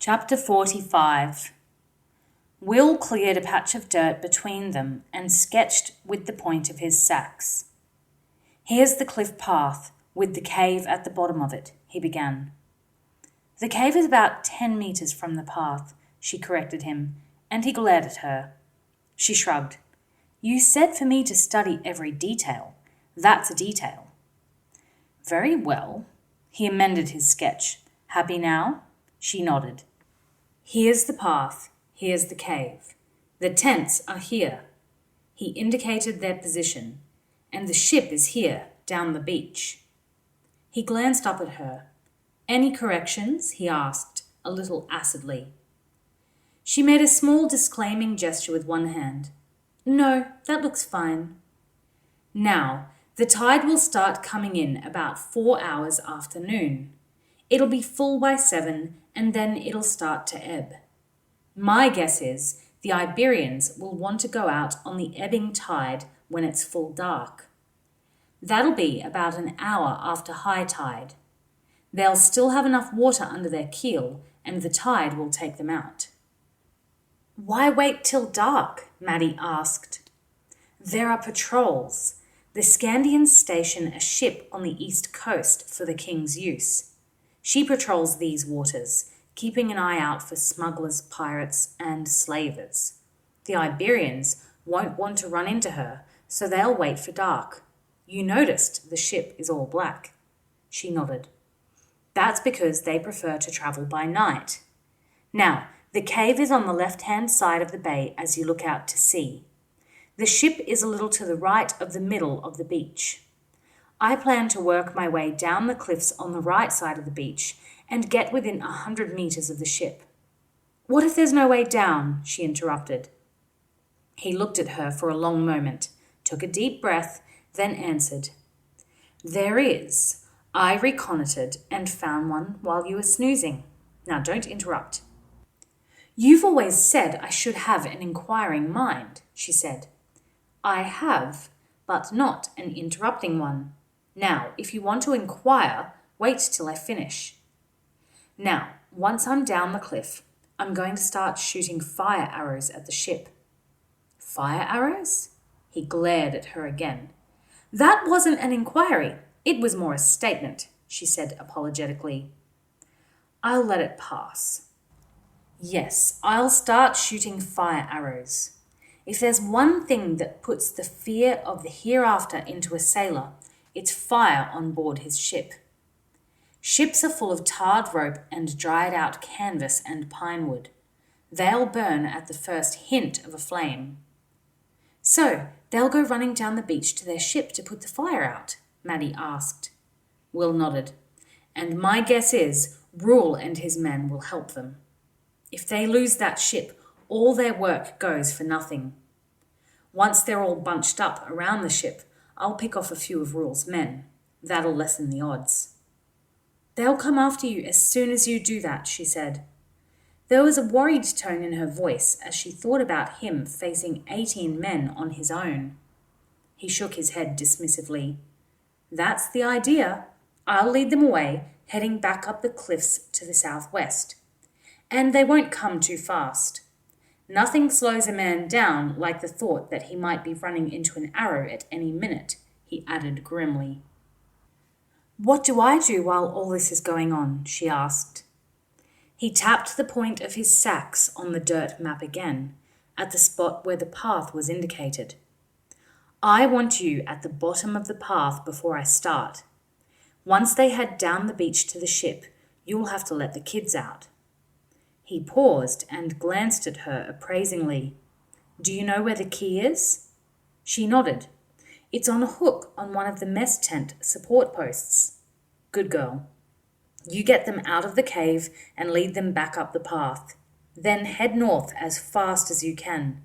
Chapter 45. Will cleared a patch of dirt between them and sketched with the point of his sax. "Here's the cliff path, with the cave at the bottom of it," he began. "The cave is about 10 meters from the path," she corrected him, and he glared at her. She shrugged. "You said for me to study every detail. That's a detail." "Very well." He amended his sketch. "Happy now?" She nodded. "Here's the path. Here's the cave. The tents are here." He indicated their position. "And the ship is here, down the beach." He glanced up at her. "Any corrections?" he asked, a little acidly. She made a small disclaiming gesture with one hand. "No, that looks fine." "Now, the tide will start coming in about 4 hours after noon. It'll be full by 7, and then it'll start to ebb. My guess is the Iberians will want to go out on the ebbing tide when it's full dark. That'll be about an hour after high tide. They'll still have enough water under their keel, and the tide will take them out." "Why wait till dark?" Maddie asked. "There are patrols. The Scandians station a ship on the east coast for the king's use. She patrols these waters, keeping an eye out for smugglers, pirates, and slavers. The Iberians won't want to run into her, so they'll wait for dark. You noticed the ship is all black." She nodded. "That's because they prefer to travel by night. Now, the cave is on the left-hand side of the bay as you look out to sea. The ship is a little to the right of the middle of the beach. I plan to work my way down the cliffs on the right side of the beach and get within 100 meters of the ship." "What if there's no way down?" she interrupted. He looked at her for a long moment, took a deep breath, then answered, "There is. I reconnoitered and found one while you were snoozing. Now don't interrupt." "You've always said I should have an inquiring mind," she said. "I have, but not an interrupting one. Now, if you want to inquire, wait till I finish. Now, once I'm down the cliff, I'm going to start shooting fire arrows at the ship." "Fire arrows?" He glared at her again. "That wasn't an inquiry. It was more a statement," she said apologetically. "I'll let it pass. Yes, I'll start shooting fire arrows. If there's one thing that puts the fear of the hereafter into a sailor, it's fire on board his ship. Ships are full of tarred rope and dried out canvas and pine wood. They'll burn at the first hint of a flame." "So they'll go running down the beach to their ship to put the fire out?" Maddie asked. Will nodded. "And my guess is Rule and his men will help them. If they lose that ship, all their work goes for nothing. Once they're all bunched up around the ship, I'll pick off a few of Rule's men. That'll lessen the odds." "They'll come after you as soon as you do that," she said. There was a worried tone in her voice as she thought about him facing 18 men on his own. He shook his head dismissively. "That's the idea. I'll lead them away, heading back up the cliffs to the southwest. And they won't come too fast. Nothing slows a man down like the thought that he might be running into an arrow at any minute," he added grimly. "What do I do while all this is going on?" she asked. He tapped the point of his sax on the dirt map again, at the spot where the path was indicated. "I want you at the bottom of the path before I start. Once they head down the beach to the ship, you'll have to let the kids out." He paused and glanced at her appraisingly. "Do you know where the key is?" She nodded. "It's on a hook on one of the mess tent support posts." "Good girl. You get them out of the cave and lead them back up the path. Then head north as fast as you can.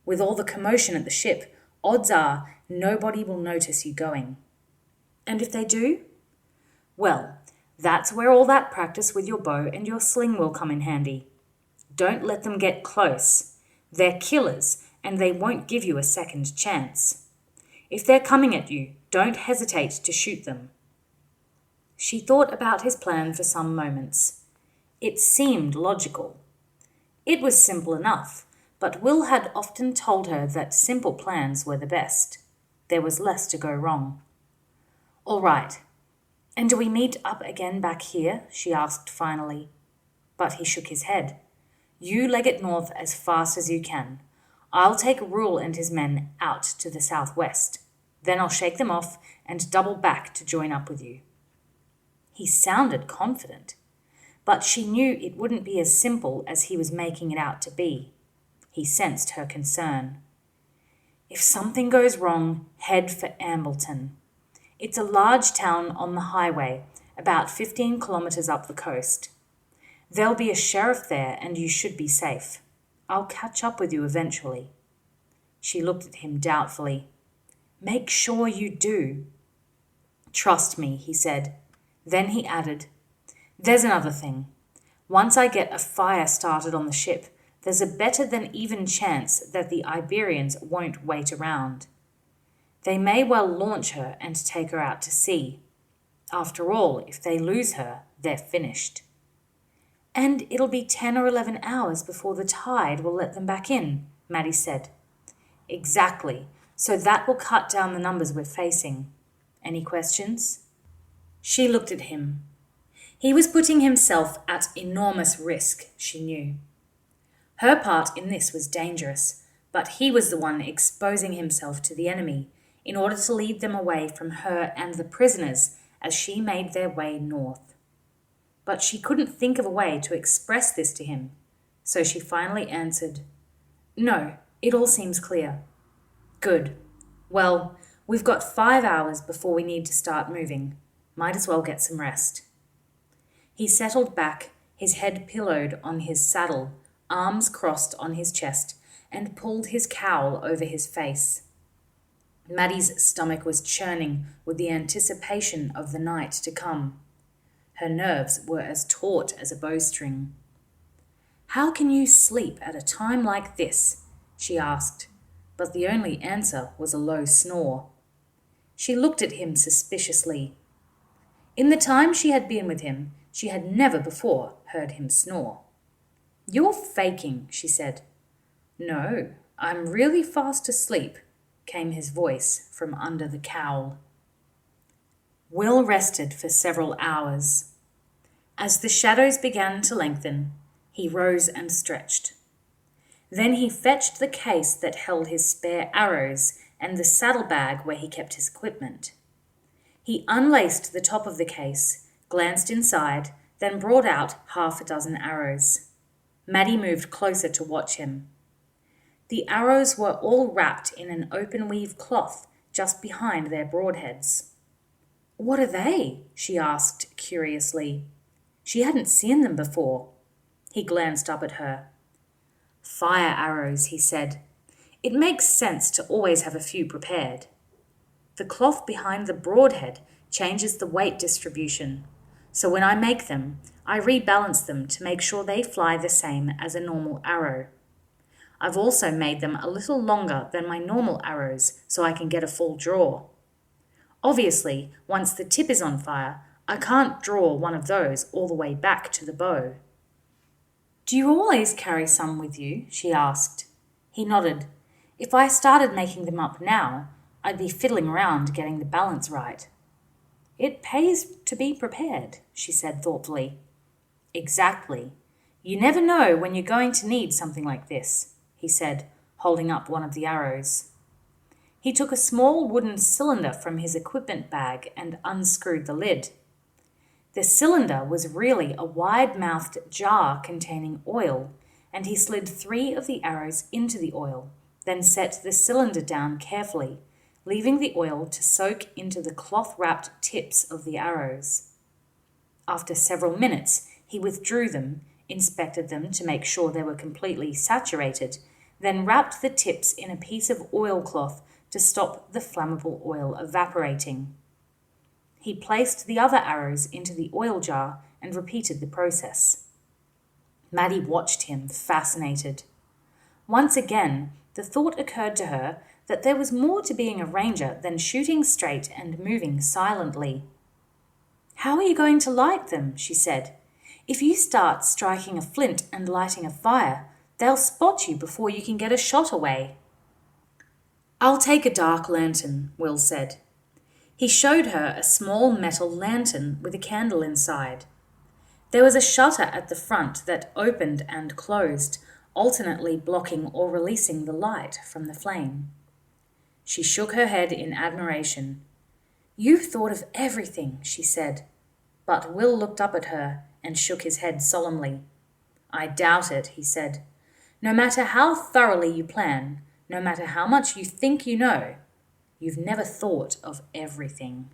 With all the commotion at the ship, odds are nobody will notice you going." "And if they do?" "Well, that's where all that practice with your bow and your sling will come in handy. Don't let them get close. They're killers, and they won't give you a second chance. If they're coming at you, don't hesitate to shoot them." She thought about his plan for some moments. It seemed logical. It was simple enough, but Will had often told her that simple plans were the best. There was less to go wrong. "All right. And do we meet up again back here?" she asked finally. But he shook his head. "You leg it north as fast as you can. I'll take Rule and his men out to the southwest. Then I'll shake them off and double back to join up with you." He sounded confident, but she knew it wouldn't be as simple as he was making it out to be. He sensed her concern. "If something goes wrong, head for Ambleton. It's a large town on the highway, about 15 kilometers up the coast. There'll be a sheriff there and you should be safe. I'll catch up with you eventually." She looked at him doubtfully. "Make sure you do." "Trust me," he said. Then he added, "There's another thing. Once I get a fire started on the ship, there's a better than even chance that the Iberians won't wait around. They may well launch her and take her out to sea. After all, if they lose her, they're finished." "And it'll be 10 or 11 hours before the tide will let them back in," Maddie said. "Exactly. So that will cut down the numbers we're facing. Any questions?" She looked at him. He was putting himself at enormous risk, she knew. Her part in this was dangerous, but he was the one exposing himself to the enemy in order to lead them away from her and the prisoners as she made their way north. But she couldn't think of a way to express this to him, so she finally answered, "No, it all seems clear." "Good. Well, we've got 5 hours before we need to start moving. Might as well get some rest." He settled back, his head pillowed on his saddle, arms crossed on his chest, and pulled his cowl over his face. Maddie's stomach was churning with the anticipation of the night to come. Her nerves were as taut as a bowstring. "How can you sleep at a time like this?" she asked, but the only answer was a low snore. She looked at him suspiciously. In the time she had been with him, she had never before heard him snore. "You're faking," she said. "No, I'm really fast asleep," came his voice from under the cowl. Will rested for several hours. As the shadows began to lengthen, he rose and stretched. Then he fetched the case that held his spare arrows and the saddlebag where he kept his equipment. He unlaced the top of the case, glanced inside, then brought out 6 arrows. Maddie moved closer to watch him. The arrows were all wrapped in an open-weave cloth just behind their broadheads. "What are they?" she asked curiously. She hadn't seen them before. He glanced up at her. "Fire arrows," he said. "It makes sense to always have a few prepared. The cloth behind the broadhead changes the weight distribution, so when I make them, I rebalance them to make sure they fly the same as a normal arrow. I've also made them a little longer than my normal arrows so I can get a full draw. Obviously, once the tip is on fire, I can't draw one of those all the way back to the bow." "Do you always carry some with you?" she asked. He nodded. "If I started making them up now, I'd be fiddling around getting the balance right." "It pays to be prepared," she said thoughtfully. "Exactly. You never know when you're going to need something like this," he said, holding up one of the arrows. He took a small wooden cylinder from his equipment bag and unscrewed the lid. The cylinder was really a wide-mouthed jar containing oil, and he slid 3 of the arrows into the oil, then set the cylinder down carefully, leaving the oil to soak into the cloth-wrapped tips of the arrows. After several minutes, he withdrew them, inspected them to make sure they were completely saturated, then wrapped the tips in a piece of oilcloth to stop the flammable oil evaporating. He placed the other arrows into the oil jar and repeated the process. Maddie watched him, fascinated. Once again, the thought occurred to her that there was more to being a ranger than shooting straight and moving silently. "How are you going to light them?" she said. If you start striking a flint and lighting a fire, they'll spot you before you can get a shot away." "I'll take a dark lantern," Will said. He showed her a small metal lantern with a candle inside. There was a shutter at the front that opened and closed, alternately blocking or releasing the light from the flame. She shook her head in admiration. "You've thought of everything," she said. But Will looked up at her and shook his head solemnly. "I doubt it," he said. "No matter how thoroughly you plan, no matter how much you think you know, you've never thought of everything."